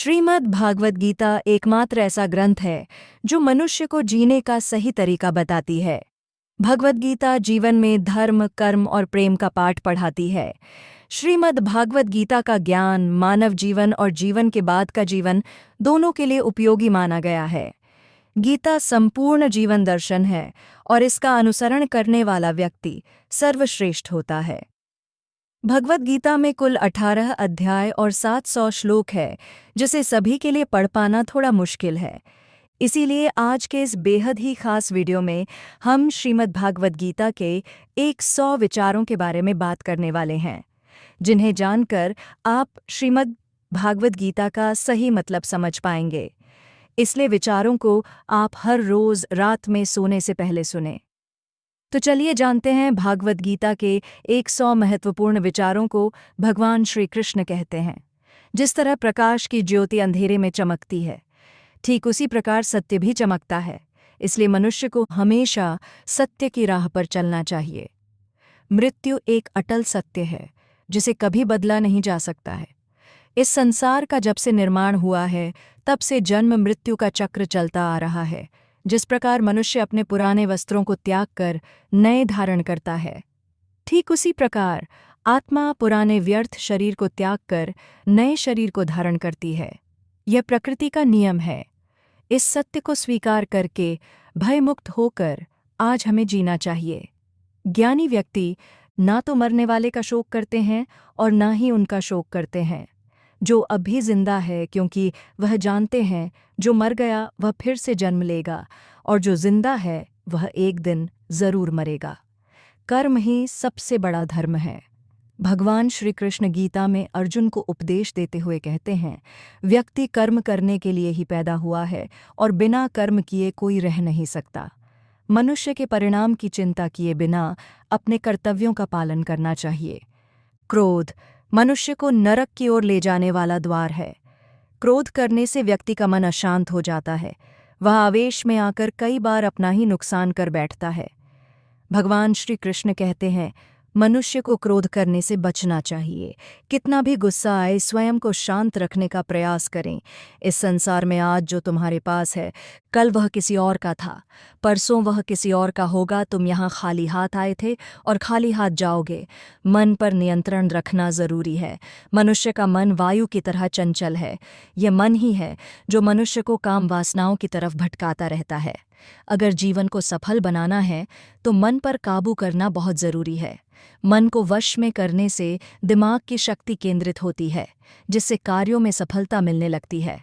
श्रीमद् भागवत गीता एकमात्र ऐसा ग्रंथ है जो मनुष्य को जीने का सही तरीका बताती है। भगवद गीता जीवन में धर्म, कर्म और प्रेम का पाठ पढ़ाती है। श्रीमद् भागवत गीता का ज्ञान मानव जीवन और जीवन के बाद का जीवन दोनों के लिए उपयोगी माना गया है। गीता संपूर्ण जीवन दर्शन है और इसका अनुसरण करने वाला व्यक्ति सर्वश्रेष्ठ होता है। भगवद गीता में कुल 18 अध्याय और 700 श्लोक है, जिसे सभी के लिए पढ़ पाना थोड़ा मुश्किल है। इसीलिए आज के इस बेहद ही खास वीडियो में हम श्रीमद् भागवत गीता के 100 विचारों के बारे में बात करने वाले हैं, जिन्हें जानकर आप श्रीमद् भागवत गीता का सही मतलब समझ पाएंगे। इसलिए विचारों को आप हर रोज रात में सोने से पहले सुनें। तो चलिए जानते हैं भागवत गीता के 100 महत्वपूर्ण विचारों को भगवान श्री कृष्ण कहते हैं। जिस तरह प्रकाश की ज्योति अंधेरे में चमकती है, ठीक उसी प्रकार सत्य भी चमकता है। इसलिए मनुष्य को हमेशा सत्य की राह पर चलना चाहिए। मृत्यु एक अटल सत्य है जिसे कभी बदला नहीं जा सकता है। इस संसार का जब से निर्माण हुआ है तब से जन्म मृत्यु का चक्र चलता आ रहा है। जिस प्रकार मनुष्य अपने पुराने वस्त्रों को त्याग कर नए धारण करता है, ठीक उसी प्रकार आत्मा पुराने व्यर्थ शरीर को त्याग कर नए शरीर को धारण करती है। यह प्रकृति का नियम है। इस सत्य को स्वीकार करके भयमुक्त होकर आज हमें जीना चाहिए। ज्ञानी व्यक्ति ना तो मरने वाले का शोक करते हैं और ना ही उनका शोक करते हैं जो अभी जिंदा है, क्योंकि वह जानते हैं जो मर गया वह फिर से जन्म लेगा और जो जिंदा है वह एक दिन जरूर मरेगा। कर्म ही सबसे बड़ा धर्म है। भगवान श्री कृष्ण गीता में अर्जुन को उपदेश देते हुए कहते हैं, व्यक्ति कर्म करने के लिए ही पैदा हुआ है और बिना कर्म किए कोई रह नहीं सकता। मनुष्य के परिणाम की चिंता किए बिना अपने कर्तव्यों का पालन करना चाहिए। क्रोध मनुष्य को नरक की ओर ले जाने वाला द्वार है। क्रोध करने से व्यक्ति का मन अशांत हो जाता है। वह आवेश में आकर कई बार अपना ही नुकसान कर बैठता है। भगवान श्री कृष्ण कहते हैं, मनुष्य को क्रोध करने से बचना चाहिए। कितना भी गुस्सा आए, स्वयं को शांत रखने का प्रयास करें। इस संसार में आज जो तुम्हारे पास है, कल वह किसी और का था, परसों वह किसी और का होगा। तुम यहाँ खाली हाथ आए थे और खाली हाथ जाओगे। मन पर नियंत्रण रखना जरूरी है। मनुष्य का मन वायु की तरह चंचल है। यह मन ही है जो मनुष्य को काम वासनाओं की तरफ भटकाता रहता है। अगर जीवन को सफल बनाना है तो मन पर काबू करना बहुत जरूरी है। मन को वश में करने से दिमाग की शक्ति केंद्रित होती है, जिससे कार्यों में सफलता मिलने लगती है।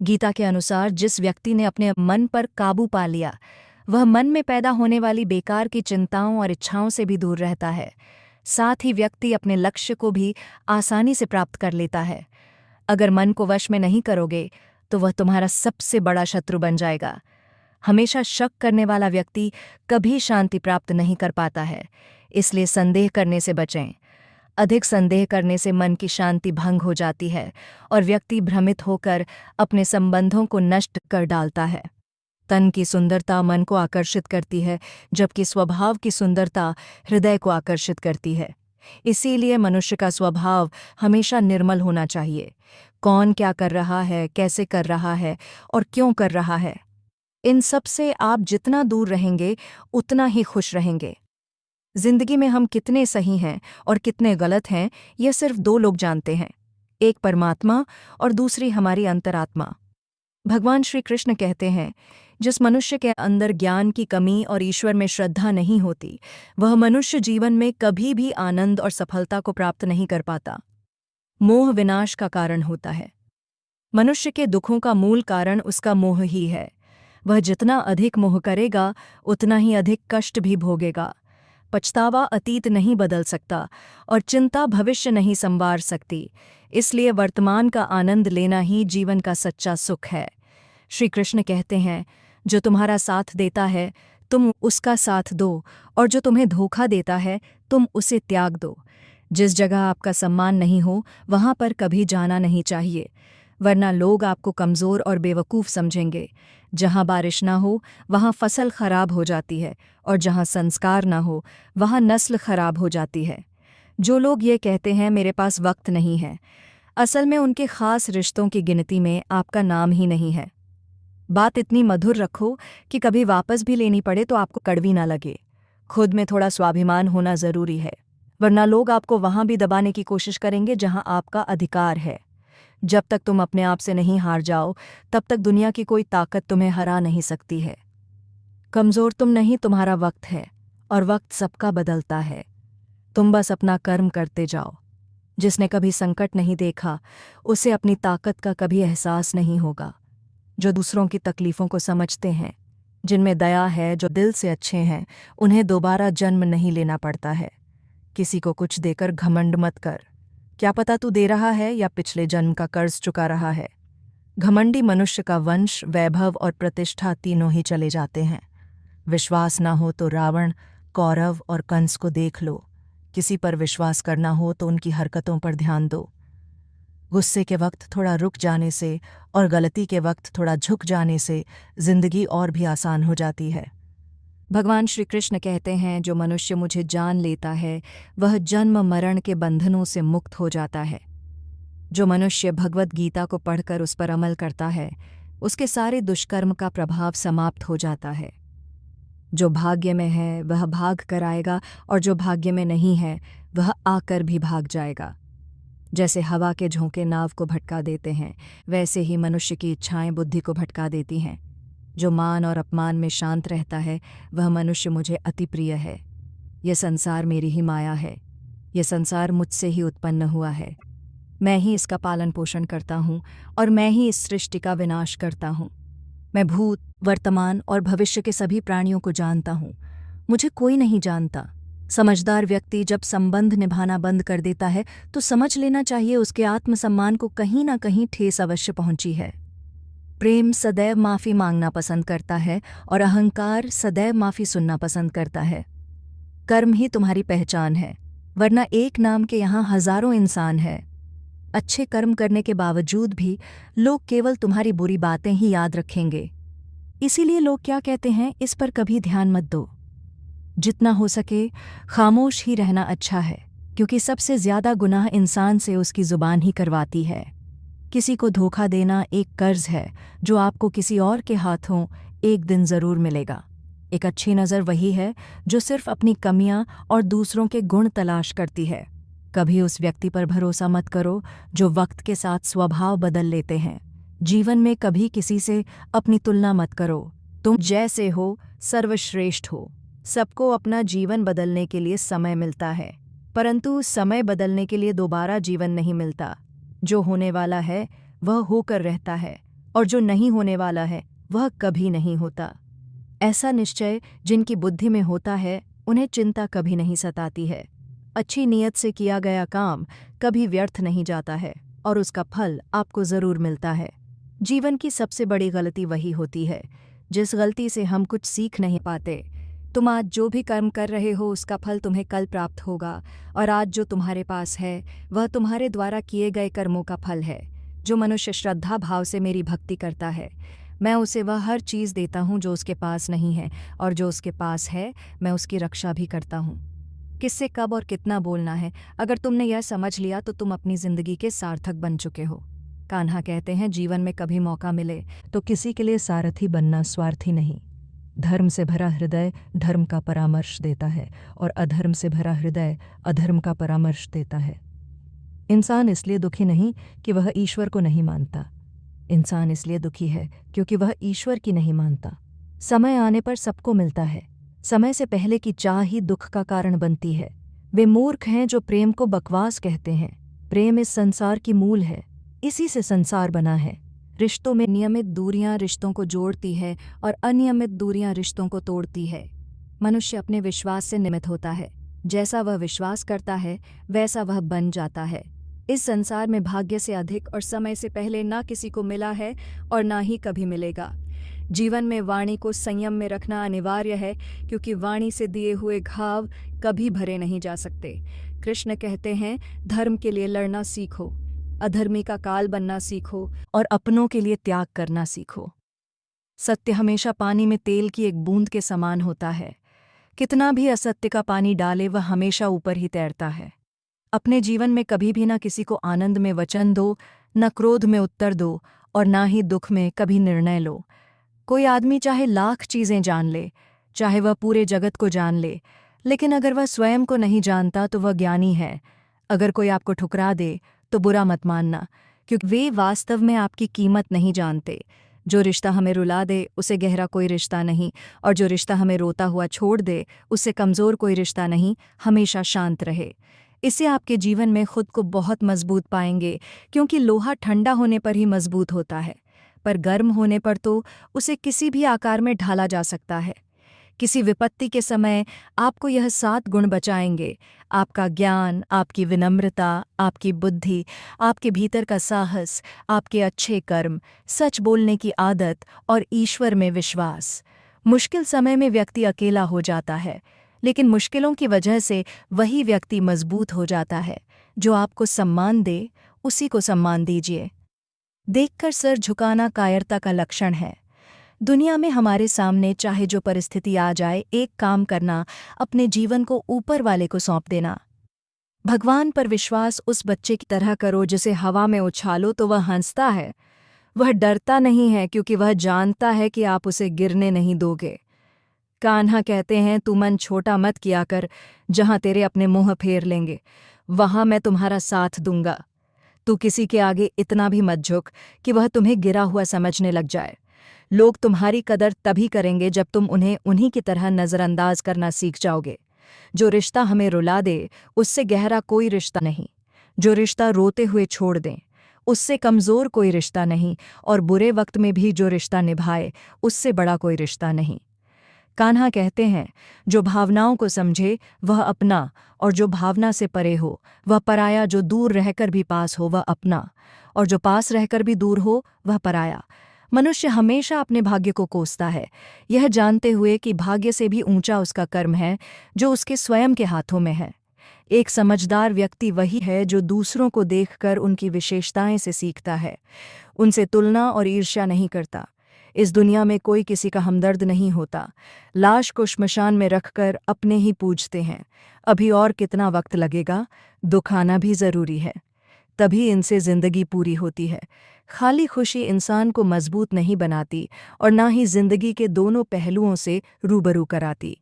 गीता के अनुसार जिस व्यक्ति ने अपने मन पर काबू पा लिया, वह मन में पैदा होने वाली बेकार की चिंताओं और इच्छाओं से भी दूर रहता है। साथ ही व्यक्ति अपने लक्ष्य को भी आसानी से प्राप्त कर लेता है। अगर मन को वश में नहीं करोगे तो वह तुम्हारा सबसे बड़ा शत्रु बन जाएगा। हमेशा शक करने वाला व्यक्ति कभी शांति प्राप्त नहीं कर पाता है। इसलिए संदेह करने से बचें। अधिक संदेह करने से मन की शांति भंग हो जाती है और व्यक्ति भ्रमित होकर अपने संबंधों को नष्ट कर डालता है। तन की सुंदरता मन को आकर्षित करती है, जबकि स्वभाव की सुंदरता हृदय को आकर्षित करती है। इसीलिए मनुष्य का स्वभाव हमेशा निर्मल होना चाहिए। कौन क्या कर रहा है, कैसे कर रहा है और क्यों कर रहा है, इन सब से आप जितना दूर रहेंगे उतना ही खुश रहेंगे। जिंदगी में हम कितने सही हैं और कितने गलत हैं, यह सिर्फ दो लोग जानते हैं, एक परमात्मा और दूसरी हमारी अंतरात्मा। भगवान श्री कृष्ण कहते हैं, जिस मनुष्य के अंदर ज्ञान की कमी और ईश्वर में श्रद्धा नहीं होती, वह मनुष्य जीवन में कभी भी आनंद और सफलता को प्राप्त नहीं कर पाता। मोह विनाश का कारण होता है। मनुष्य के दुखों का मूल कारण उसका मोह ही है। वह जितना अधिक मोह करेगा उतना ही अधिक कष्ट भी भोगेगा। पछतावा अतीत नहीं बदल सकता और चिंता भविष्य नहीं संवार सकती। इसलिए वर्तमान का आनंद लेना ही जीवन का सच्चा सुख है। श्री कृष्ण कहते हैं, जो तुम्हारा साथ देता है तुम उसका साथ दो, और जो तुम्हें धोखा देता है तुम उसे त्याग दो। जिस जगह आपका सम्मान नहीं हो वहाँ पर कभी जाना नहीं चाहिए, वरना लोग आपको कमज़ोर और बेवकूफ़ समझेंगे। जहाँ बारिश ना हो वहाँ फसल खराब हो जाती है, और जहाँ संस्कार ना हो वहाँ नस्ल खराब हो जाती है। जो लोग ये कहते हैं मेरे पास वक्त नहीं है, असल में उनके खास रिश्तों की गिनती में आपका नाम ही नहीं है। बात इतनी मधुर रखो कि कभी वापस भी लेनी पड़े तो आपको कड़वी ना लगे। खुद में थोड़ा स्वाभिमान होना जरूरी है, वरना लोग आपको वहां भी दबाने की कोशिश करेंगे जहां आपका अधिकार है। जब तक तुम अपने आप से नहीं हार जाओ, तब तक दुनिया की कोई ताकत तुम्हें हरा नहीं सकती है। कमजोर तुम नहीं, तुम्हारा वक्त है, और वक्त सबका बदलता है। तुम बस अपना कर्म करते जाओ। जिसने कभी संकट नहीं देखा, उसे अपनी ताकत का कभी एहसास नहीं होगा। जो दूसरों की तकलीफों को समझते हैं, जिनमें दया है, जो दिल से अच्छे हैं, उन्हें दोबारा जन्म नहीं लेना पड़ता है। किसी को कुछ देकर घमंड मत कर। क्या पता तू दे रहा है या पिछले जन्म का कर्ज चुका रहा है। घमंडी मनुष्य का वंश, वैभव और प्रतिष्ठा तीनों ही चले जाते हैं। विश्वास ना हो तो रावण, कौरव और कंस को देख लो। किसी पर विश्वास करना हो तो उनकी हरकतों पर ध्यान दो। गुस्से के वक्त थोड़ा रुक जाने से और गलती के वक्त थोड़ा झुक जाने से जिंदगी और भी आसान हो जाती है। भगवान श्री कृष्ण कहते हैं, जो मनुष्य मुझे जान लेता है वह जन्म मरण के बंधनों से मुक्त हो जाता है। जो मनुष्य भगवत गीता को पढ़कर उस पर अमल करता है, उसके सारे दुष्कर्म का प्रभाव समाप्त हो जाता है। जो भाग्य में है वह भाग कर आएगा, और जो भाग्य में नहीं है वह आकर भी भाग जाएगा। जैसे हवा के झोंके नाव को भटका देते हैं, वैसे ही मनुष्य की इच्छाएं बुद्धि को भटका देती हैं। जो मान और अपमान में शांत रहता है वह मनुष्य मुझे अति प्रिय है। यह संसार मेरी ही माया है। यह संसार मुझसे ही उत्पन्न हुआ है। मैं ही इसका पालन पोषण करता हूँ, और मैं ही इस सृष्टि का विनाश करता हूँ। मैं भूत, वर्तमान और भविष्य के सभी प्राणियों को जानता हूँ। मुझे कोई नहीं जानता। समझदार व्यक्ति जब संबंध निभाना बंद कर देता है तो समझ लेना चाहिए उसके आत्मसम्मान को कहीं ना कहीं ठेस अवश्य पहुंची है। प्रेम सदैव माफ़ी मांगना पसंद करता है, और अहंकार सदैव माफ़ी सुनना पसंद करता है। कर्म ही तुम्हारी पहचान है, वरना एक नाम के यहाँ हजारों इंसान हैं। अच्छे कर्म करने के बावजूद भी लोग केवल तुम्हारी बुरी बातें ही याद रखेंगे। इसीलिए लोग क्या कहते हैं, इस पर कभी ध्यान मत दो। जितना हो सके खामोश ही रहना अच्छा है, क्योंकि सबसे ज्यादा गुनाह इंसान से उसकी जुबान ही करवाती है। किसी को धोखा देना एक कर्ज है जो आपको किसी और के हाथों एक दिन जरूर मिलेगा। एक अच्छी नज़र वही है जो सिर्फ अपनी कमियां और दूसरों के गुण तलाश करती है। कभी उस व्यक्ति पर भरोसा मत करो जो वक्त के साथ स्वभाव बदल लेते हैं। जीवन में कभी किसी से अपनी तुलना मत करो। तुम जैसे हो सर्वश्रेष्ठ हो। सबको अपना जीवन बदलने के लिए समय मिलता है, परंतु समय बदलने के लिए दोबारा जीवन नहीं मिलता। जो होने वाला है वह होकर रहता है, और जो नहीं होने वाला है वह कभी नहीं होता। ऐसा निश्चय जिनकी बुद्धि में होता है उन्हें चिंता कभी नहीं सताती है। अच्छी नीयत से किया गया काम कभी व्यर्थ नहीं जाता है, और उसका फल आपको ज़रूर मिलता है। जीवन की सबसे बड़ी गलती वही होती है जिस गलती से हम कुछ सीख नहीं पाते। तुम आज जो भी कर्म कर रहे हो उसका फल तुम्हें कल प्राप्त होगा, और आज जो तुम्हारे पास है वह तुम्हारे द्वारा किए गए कर्मों का फल है। जो मनुष्य श्रद्धा भाव से मेरी भक्ति करता है, मैं उसे वह हर चीज़ देता हूँ जो उसके पास नहीं है, और जो उसके पास है मैं उसकी रक्षा भी करता हूँ। किससे कब और कितना बोलना है, अगर तुमने यह समझ लिया तो तुम अपनी जिंदगी के सार्थक बन चुके हो। कान्हा कहते हैं, जीवन में कभी मौका मिले तो किसी के लिए सारथी बनना स्वार्थी नहीं। धर्म से भरा हृदय धर्म का परामर्श देता है, और अधर्म से भरा हृदय अधर्म का परामर्श देता है। इंसान इसलिए दुखी नहीं कि वह ईश्वर को नहीं मानता। इंसान इसलिए दुखी है क्योंकि वह ईश्वर की नहीं मानता। समय आने पर सबको मिलता है। समय से पहले की चाह ही दुख का कारण बनती है। वे मूर्ख हैं जो प्रेम को बकवास कहते हैं। प्रेम इस संसार की मूल है, इसी से संसार बना है। रिश्तों में नियमित दूरियां रिश्तों को जोड़ती है, और अनियमित दूरियां रिश्तों को तोड़ती है। मनुष्य अपने विश्वास से निमित्त होता है। जैसा वह विश्वास करता है वैसा वह बन जाता है। इस संसार में भाग्य से अधिक और समय से पहले ना किसी को मिला है और ना ही कभी मिलेगा। जीवन में वाणी को संयम में रखना अनिवार्य है, क्योंकि वाणी से दिए हुए घाव कभी भरे नहीं जा सकते। कृष्ण कहते हैं, धर्म के लिए लड़ना सीखो, अधर्मी का काल बनना सीखो, और अपनों के लिए त्याग करना सीखो। सत्य हमेशा पानी में तेल की एक बूंद के समान होता है। कितना भी असत्य का पानी डाले वह हमेशा ऊपर ही तैरता है। अपने जीवन में कभी भी ना किसी को आनंद में वचन दो, न क्रोध में उत्तर दो और ना ही दुख में कभी निर्णय लो। कोई आदमी चाहे लाख चीज़ें जान ले, चाहे वह पूरे जगत को जान ले, लेकिन अगर वह स्वयं को नहीं जानता तो वह ज्ञानी है। अगर कोई आपको ठुकरा दे तो बुरा मत मानना, क्योंकि वे वास्तव में आपकी कीमत नहीं जानते। जो रिश्ता हमें रुला दे उसे गहरा कोई रिश्ता नहीं, और जो रिश्ता हमें रोता हुआ छोड़ दे उससे कमज़ोर कोई रिश्ता नहीं। हमेशा शांत रहे, इससे आपके जीवन में खुद को बहुत मजबूत पाएंगे, क्योंकि लोहा ठंडा होने पर ही मजबूत होता है, पर गर्म होने पर तो उसे किसी भी आकार में ढाला जा सकता है। किसी विपत्ति के समय आपको यह 7 गुण बचाएंगे: आपका ज्ञान, आपकी विनम्रता, आपकी बुद्धि, आपके भीतर का साहस, आपके अच्छे कर्म, सच बोलने की आदत और ईश्वर में विश्वास। मुश्किल समय में व्यक्ति अकेला हो जाता है, लेकिन मुश्किलों की वजह से वही व्यक्ति मजबूत हो जाता है। जो आपको सम्मान दे उसी को सम्मान दीजिए। देखकर सर झुकाना कायरता का लक्षण है। दुनिया में हमारे सामने चाहे जो परिस्थिति आ जाए, एक काम करना: अपने जीवन को ऊपर वाले को सौंप देना। भगवान पर विश्वास उस बच्चे की तरह करो जिसे हवा में उछालो तो वह हंसता है। वह डरता नहीं है, क्योंकि वह जानता है कि आप उसे गिरने नहीं दोगे। कान्हा कहते हैं, तू मन छोटा मत किया कर, जहां तेरे अपने मुंह फेर लेंगे वहां मैं तुम्हारा साथ दूंगा। तू किसी के आगे इतना भी मत झुक कि वह तुम्हें गिरा हुआ समझने लग जाए। लोग तुम्हारी कदर तभी करेंगे जब तुम उन्हें उन्हीं की तरह नज़रअंदाज करना सीख जाओगे। जो रिश्ता हमें रुला दे उससे गहरा कोई रिश्ता नहीं। जो रिश्ता रोते हुए छोड़ दें उससे कमज़ोर कोई रिश्ता नहीं, और बुरे वक्त में भी जो रिश्ता निभाए उससे बड़ा कोई रिश्ता नहीं। कान्हा कहते हैं, जो भावनाओं को समझे वह अपना, और जो भावना से परे हो वह पराया। जो दूर रहकर भी पास हो वह अपना, और जो पास रहकर भी दूर हो वह पराया। मनुष्य हमेशा अपने भाग्य को कोसता है, यह जानते हुए कि भाग्य से भी ऊंचा उसका कर्म है जो उसके स्वयं के हाथों में है। एक समझदार व्यक्ति वही है जो दूसरों को देखकर उनकी विशेषताएं से सीखता है, उनसे तुलना और ईर्ष्या नहीं करता। इस दुनिया में कोई किसी का हमदर्द नहीं होता। लाश को श्मशान में रखकर अपने ही पूछते हैं, अभी और कितना वक्त लगेगा। दुख आना भी ज़रूरी है, तभी इनसे ज़िंदगी पूरी होती है। खाली खुशी इंसान को मजबूत नहीं बनाती, और ना ही ज़िंदगी के दोनों पहलुओं से रूबरू कराती।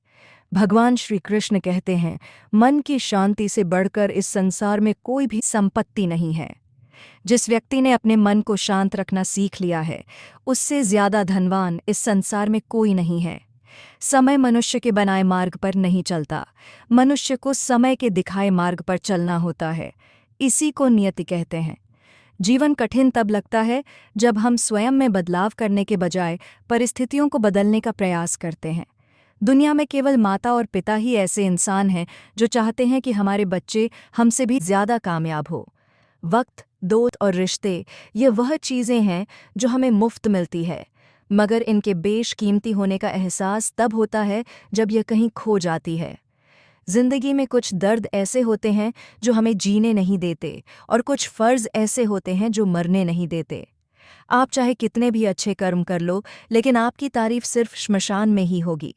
भगवान श्री कृष्ण कहते हैं, मन की शांति से बढ़कर इस संसार में कोई भी संपत्ति नहीं है। जिस व्यक्ति ने अपने मन को शांत रखना सीख लिया है उससे ज्यादा धनवान इस संसार में कोई नहीं है। समय मनुष्य के बनाए मार्ग पर नहीं चलता, मनुष्य को समय के दिखाए मार्ग पर चलना होता है। इसी को नियति कहते हैं। जीवन कठिन तब लगता है जब हम स्वयं में बदलाव करने के बजाय परिस्थितियों को बदलने का प्रयास करते हैं। दुनिया में केवल माता और पिता ही ऐसे इंसान हैं जो चाहते हैं कि हमारे बच्चे हमसे भी ज्यादा कामयाब हो। वक्त, दोस्त और रिश्ते, ये वह चीज़ें हैं जो हमें मुफ्त मिलती है, मगर इनके बेशकीमती होने का एहसास तब होता है जब यह कहीं खो जाती है। जिंदगी में कुछ दर्द ऐसे होते हैं जो हमें जीने नहीं देते, और कुछ फ़र्ज़ ऐसे होते हैं जो मरने नहीं देते। आप चाहे कितने भी अच्छे कर्म कर लो, लेकिन आपकी तारीफ सिर्फ श्मशान में ही होगी।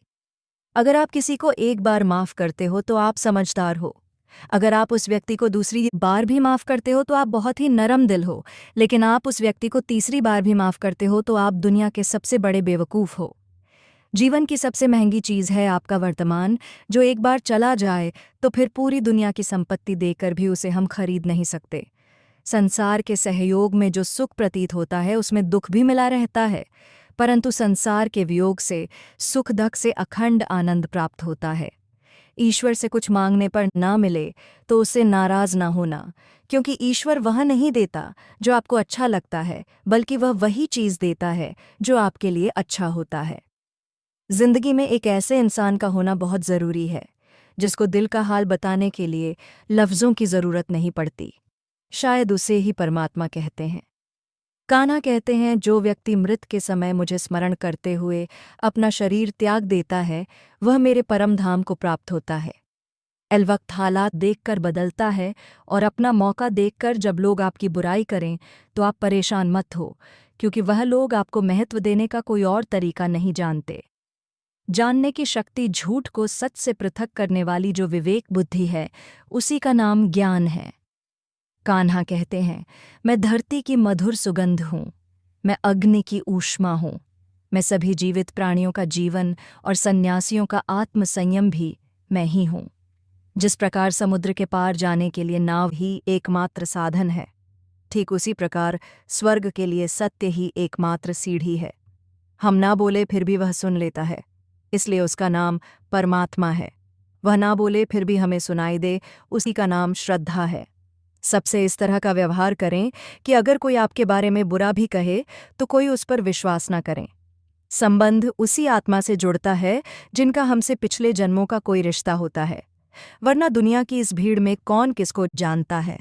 अगर आप किसी को एक बार माफ़ करते हो तो आप समझदार हो। अगर आप उस व्यक्ति को दूसरी बार भी माफ़ करते हो तो आप बहुत ही नरम दिल हो। लेकिन आप उस व्यक्ति को तीसरी बार भी माफ़ करते हो तो आप दुनिया के सबसे बड़े बेवकूफ़ हो। जीवन की सबसे महंगी चीज़ है आपका वर्तमान, जो एक बार चला जाए तो फिर पूरी दुनिया की संपत्ति देकर भी उसे हम खरीद नहीं सकते। संसार के सहयोग में जो सुख प्रतीत होता है उसमें दुख भी मिला रहता है, परंतु संसार के वियोग से, सुख दुख से अखंड आनंद प्राप्त होता है। ईश्वर से कुछ मांगने पर ना मिले तो उससे नाराज़ ना होना, क्योंकि ईश्वर वह नहीं देता जो आपको अच्छा लगता है, बल्कि वह वही चीज़ देता है जो आपके लिए अच्छा होता है। जिंदगी में एक ऐसे इंसान का होना बहुत ज़रूरी है जिसको दिल का हाल बताने के लिए लफ्ज़ों की ज़रूरत नहीं पड़ती। शायद उसे ही परमात्मा कहते हैं। कान्हा कहते हैं, जो व्यक्ति मृत के समय मुझे स्मरण करते हुए अपना शरीर त्याग देता है वह मेरे परम धाम को प्राप्त होता है। वक्त हालात देखकर बदलता है, और अपना मौका देखकर जब लोग आपकी बुराई करें तो आप परेशान मत हो, क्योंकि वह लोग आपको महत्व देने का कोई और तरीका नहीं जानते। जानने की शक्ति, झूठ को सच से पृथक करने वाली जो विवेक बुद्धि है, उसी का नाम ज्ञान है। कान्हा कहते हैं, मैं धरती की मधुर सुगंध हूँ, मैं अग्नि की ऊष्मा हूँ, मैं सभी जीवित प्राणियों का जीवन और सन्यासियों का आत्मसंयम भी मैं ही हूँ। जिस प्रकार समुद्र के पार जाने के लिए नाव ही एकमात्र साधन है, ठीक उसी प्रकार स्वर्ग के लिए सत्य ही एकमात्र सीढ़ी है। हम ना बोले फिर भी वह सुन लेता है, इसलिए उसका नाम परमात्मा है। वह ना बोले फिर भी हमें सुनाई दे, उसी का नाम श्रद्धा है। सबसे इस तरह का व्यवहार करें कि अगर कोई आपके बारे में बुरा भी कहे तो कोई उस पर विश्वास न करें। संबंध उसी आत्मा से जुड़ता है जिनका हमसे पिछले जन्मों का कोई रिश्ता होता है, वरना दुनिया की इस भीड़ में कौन किसको जानता है।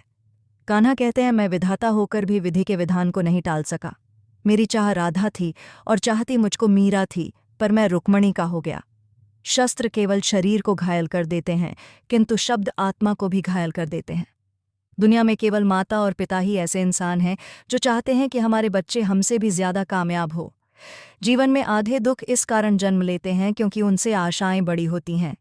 कान्हा कहते हैं, मैं विधाता होकर भी विधि के विधान को नहीं टाल सका। मेरी चाह राधा थी और चाहती मुझको मीरा थी, पर मैं रुक्मणी का हो गया। शस्त्र केवल शरीर को घायल कर देते हैं, किंतु शब्द आत्मा को भी घायल कर देते हैं। दुनिया में केवल माता और पिता ही ऐसे इंसान हैं जो चाहते हैं कि हमारे बच्चे हमसे भी ज्यादा कामयाब हो। जीवन में आधे दुख इस कारण जन्म लेते हैं क्योंकि उनसे आशाएं बड़ी होती हैं।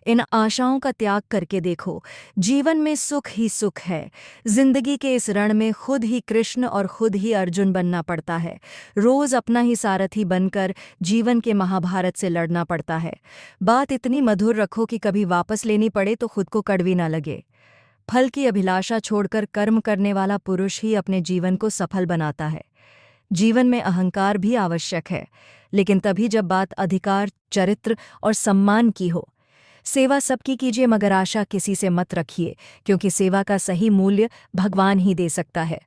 इन आशाओं का त्याग करके देखो, जीवन में सुख ही सुख है। जिंदगी के इस रण में खुद ही कृष्ण और खुद ही अर्जुन बनना पड़ता है। रोज अपना ही सारथी बनकर जीवन के महाभारत से लड़ना पड़ता है। बात इतनी मधुर रखो कि कभी वापस लेनी पड़े तो खुद को कड़वी ना लगे। फल की अभिलाषा छोड़कर कर्म करने वाला पुरुष ही अपने जीवन को सफल बनाता है। जीवन में अहंकार भी आवश्यक है, लेकिन तभी जब बात अधिकार, चरित्र और सम्मान की हो। सेवा सबकी कीजिए, मगर आशा किसी से मत रखिए, क्योंकि सेवा का सही मूल्य भगवान ही दे सकता है,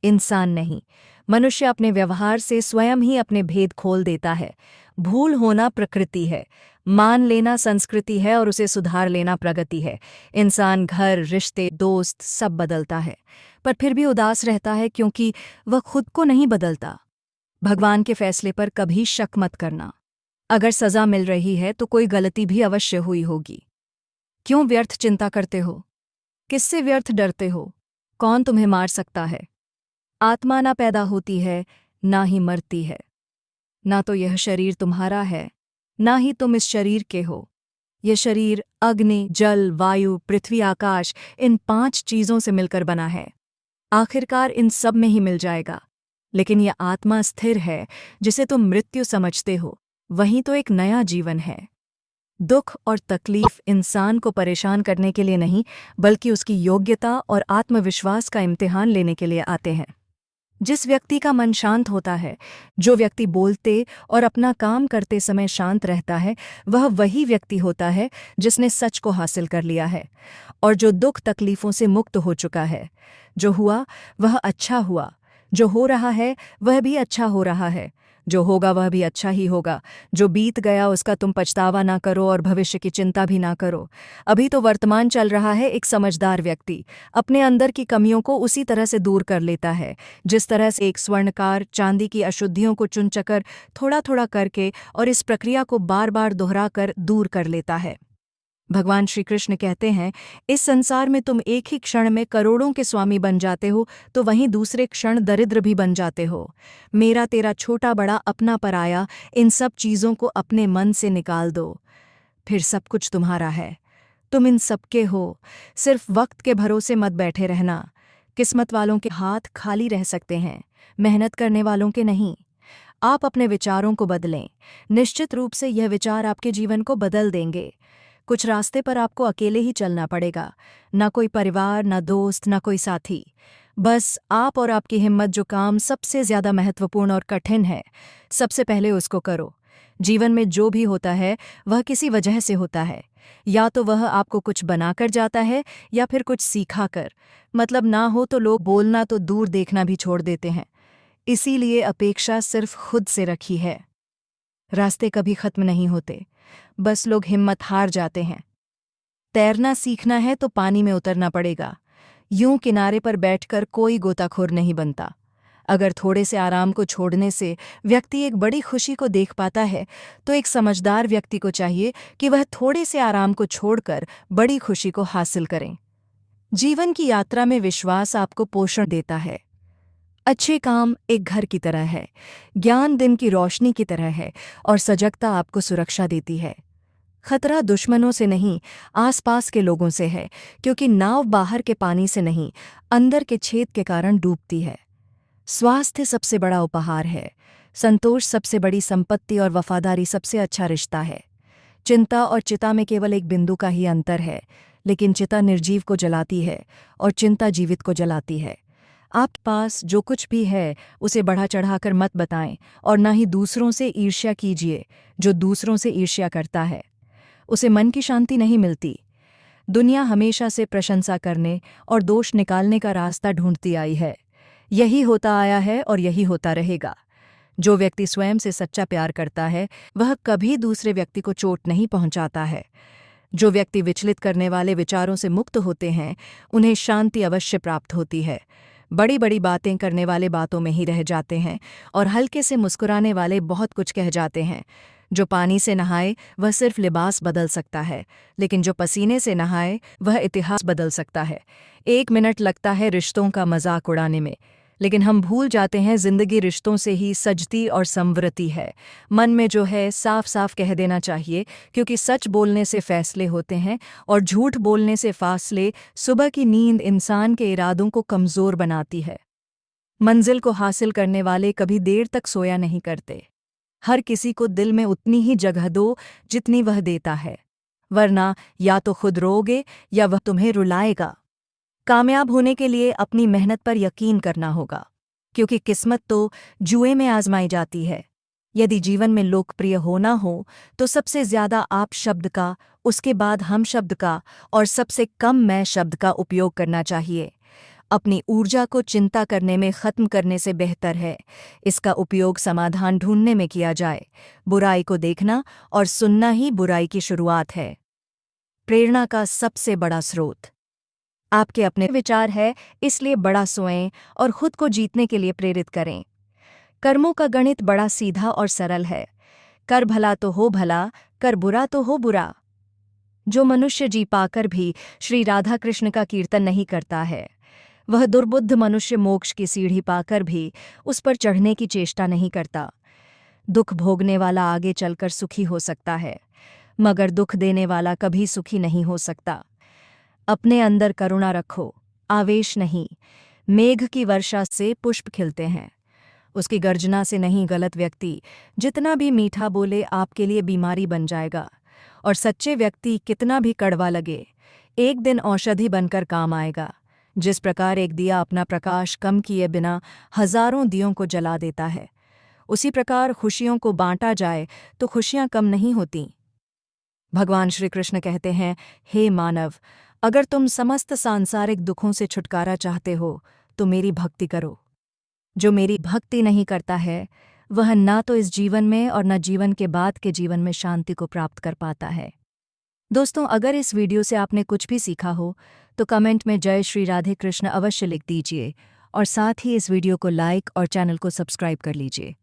इंसान नहीं। मनुष्य अपने व्यवहार से स्वयं ही अपने भेद खोल देता है। भूल होना प्रकृति है, मान लेना संस्कृति है और उसे सुधार लेना प्रगति है। इंसान घर, रिश्ते, दोस्त सब बदलता है, पर फिर भी उदास रहता है क्योंकि वह खुद को नहीं बदलता। भगवान के फैसले पर कभी शक मत करना। अगर सजा मिल रही है तो कोई गलती भी अवश्य हुई होगी। क्यों व्यर्थ चिंता करते हो? किससे व्यर्थ डरते हो? कौन तुम्हें मार सकता है? आत्मा ना पैदा होती है, ना ही मरती है। ना तो यह शरीर तुम्हारा है, ना ही तुम इस शरीर के हो। यह शरीर अग्नि, जल, वायु, पृथ्वी, आकाश, इन 5 चीजों से मिलकर बना है। आखिरकार इन सब में ही मिल जाएगा। लेकिन यह आत्मा स्थिर है, जिसे तुम मृत्यु समझते हो, वहीं तो एक नया जीवन है। दुख और तकलीफ इंसान को परेशान करने के लिए नहीं, बल्कि उसकी योग्यता और आत्मविश्वास का इम्तिहान लेने के लिए आते हैं। जिस व्यक्ति का मन शांत होता है, जो व्यक्ति बोलते और अपना काम करते समय शांत रहता है, वह वही व्यक्ति होता है जिसने सच को हासिल कर लिया है और जो दुख तकलीफों से मुक्त हो चुका है। जो हुआ वह अच्छा हुआ, जो हो रहा है वह भी अच्छा हो रहा है, जो होगा वह भी अच्छा ही होगा। जो बीत गया उसका तुम पछतावा ना करो और भविष्य की चिंता भी ना करो। अभी तो वर्तमान चल रहा है। एक समझदार व्यक्ति अपने अंदर की कमियों को उसी तरह से दूर कर लेता है जिस तरह से एक स्वर्णकार चांदी की अशुद्धियों को चुन-चकर थोड़ा थोड़ा करके और इस प्रक्रिया को बार बार दोहराकर दूर कर लेता है। भगवान श्री कृष्ण कहते हैं, इस संसार में तुम एक ही क्षण में करोड़ों के स्वामी बन जाते हो, तो वहीं दूसरे क्षण दरिद्र भी बन जाते हो। मेरा तेरा, छोटा बड़ा, अपना पराया, इन सब चीज़ों को अपने मन से निकाल दो, फिर सब कुछ तुम्हारा है। तुम इन सबके हो। सिर्फ वक्त के भरोसे मत बैठे रहना। किस्मत वालों के हाथ खाली रह सकते हैं, मेहनत करने वालों के नहीं। आप अपने विचारों को बदलें। निश्चित रूप से यह विचार आपके जीवन को बदल देंगे। कुछ रास्ते पर आपको अकेले ही चलना पड़ेगा, ना कोई परिवार, ना दोस्त, ना कोई साथी। बस आप और आपकी हिम्मत। जो काम सबसे ज्यादा महत्वपूर्ण और कठिन है, सबसे पहले उसको करो। जीवन में जो भी होता है वह किसी वजह से होता है। या तो वह आपको कुछ बनाकर जाता है या फिर कुछ सीखा कर। मतलब ना हो तो लोग बोलना तो दूर देखना भी छोड़ देते हैं। इसीलिए अपेक्षा सिर्फ खुद से रखी है। रास्ते कभी खत्म नहीं होते, बस लोग हिम्मत हार जाते हैं। तैरना सीखना है तो पानी में उतरना पड़ेगा। यूं किनारे पर बैठकर कोई गोताखोर नहीं बनता। अगर थोड़े से आराम को छोड़ने से व्यक्ति एक बड़ी खुशी को देख पाता है, तो एक समझदार व्यक्ति को चाहिए कि वह थोड़े से आराम को छोड़कर बड़ी खुशी को हासिल करें। जीवन की यात्रा में विश्वास आपको पोषण देता है। अच्छे काम एक घर की तरह है, ज्ञान दिन की रोशनी की तरह है और सजगता आपको सुरक्षा देती है। खतरा दुश्मनों से नहीं, आसपास के लोगों से है, क्योंकि नाव बाहर के पानी से नहीं, अंदर के छेद के कारण डूबती है। स्वास्थ्य सबसे बड़ा उपहार है, संतोष सबसे बड़ी संपत्ति और वफादारी सबसे अच्छा रिश्ता है। चिंता और चिता में केवल एक बिंदु का ही अंतर है, लेकिन चिता निर्जीव को जलाती है और चिंता जीवित को जलाती है। आपके पास जो कुछ भी है उसे बढ़ा चढ़ाकर मत बताएं और ना ही दूसरों से ईर्ष्या कीजिए। जो दूसरों से ईर्ष्या करता है उसे मन की शांति नहीं मिलती। दुनिया हमेशा से प्रशंसा करने और दोष निकालने का रास्ता ढूंढती आई है। यही होता आया है और यही होता रहेगा। जो व्यक्ति स्वयं से सच्चा प्यार करता है वह कभी दूसरे व्यक्ति को चोट नहीं पहुंचाता है। जो व्यक्ति विचलित करने वाले विचारों से मुक्त होते हैं उन्हें शांति अवश्य प्राप्त होती है। बड़ी बड़ी बातें करने वाले बातों में ही रह जाते हैं और हल्के से मुस्कुराने वाले बहुत कुछ कह जाते हैं। जो पानी से नहाए वह सिर्फ लिबास बदल सकता है, लेकिन जो पसीने से नहाए वह इतिहास बदल सकता है। 1 मिनट लगता है रिश्तों का मजाक उड़ाने में, लेकिन हम भूल जाते हैं जिंदगी रिश्तों से ही सजती और संवरती है। मन में जो है साफ साफ कह देना चाहिए, क्योंकि सच बोलने से फैसले होते हैं और झूठ बोलने से फासले। सुबह की नींद इंसान के इरादों को कमज़ोर बनाती है। मंजिल को हासिल करने वाले कभी देर तक सोया नहीं करते। हर किसी को दिल में उतनी ही जगह दो जितनी वह देता है, वरना या तो खुद रोओगे या वह तुम्हें रुलाएगा। कामयाब होने के लिए अपनी मेहनत पर यकीन करना होगा, क्योंकि किस्मत तो जुए में आजमाई जाती है। यदि जीवन में लोकप्रिय होना हो तो सबसे ज्यादा आप शब्द का, उसके बाद हम शब्द का और सबसे कम मैं शब्द का उपयोग करना चाहिए। अपनी ऊर्जा को चिंता करने में खत्म करने से बेहतर है इसका उपयोग समाधान ढूंढने में किया जाए। बुराई को देखना और सुनना ही बुराई की शुरुआत है। प्रेरणा का सबसे बड़ा स्रोत आपके अपने विचार है, इसलिए बड़ा सोएं और खुद को जीतने के लिए प्रेरित करें। कर्मों का गणित बड़ा सीधा और सरल है। कर भला तो हो भला, कर बुरा तो हो बुरा। जो मनुष्य जी पाकर भी श्री राधा कृष्ण का कीर्तन नहीं करता है, वह दुर्बुद्ध मनुष्य मोक्ष की सीढ़ी पाकर भी उस पर चढ़ने की चेष्टा नहीं करता। दुख भोगने वाला आगे चलकर सुखी हो सकता है, मगर दुख देने वाला कभी सुखी नहीं हो सकता। अपने अंदर करुणा रखो, आवेश नहीं। मेघ की वर्षा से पुष्प खिलते हैं, उसकी गर्जना से नहीं। गलत व्यक्ति जितना भी मीठा बोले आपके लिए बीमारी बन जाएगा, और सच्चे व्यक्ति कितना भी कड़वा लगे एक दिन औषधि बनकर काम आएगा। जिस प्रकार एक दिया अपना प्रकाश कम किए बिना हजारों दियों को जला देता है, उसी प्रकार खुशियों को बांटा जाए तो खुशियां कम नहीं होती। भगवान श्री कृष्ण कहते हैं, हे मानव, अगर तुम समस्त सांसारिक दुखों से छुटकारा चाहते हो तो मेरी भक्ति करो। जो मेरी भक्ति नहीं करता है वह ना तो इस जीवन में और न जीवन के बाद के जीवन में शांति को प्राप्त कर पाता है। दोस्तों, अगर इस वीडियो से आपने कुछ भी सीखा हो तो कमेंट में जय श्री राधे कृष्ण अवश्य लिख दीजिए और साथ ही इस वीडियो को लाइक और चैनल को सब्सक्राइब कर लीजिए।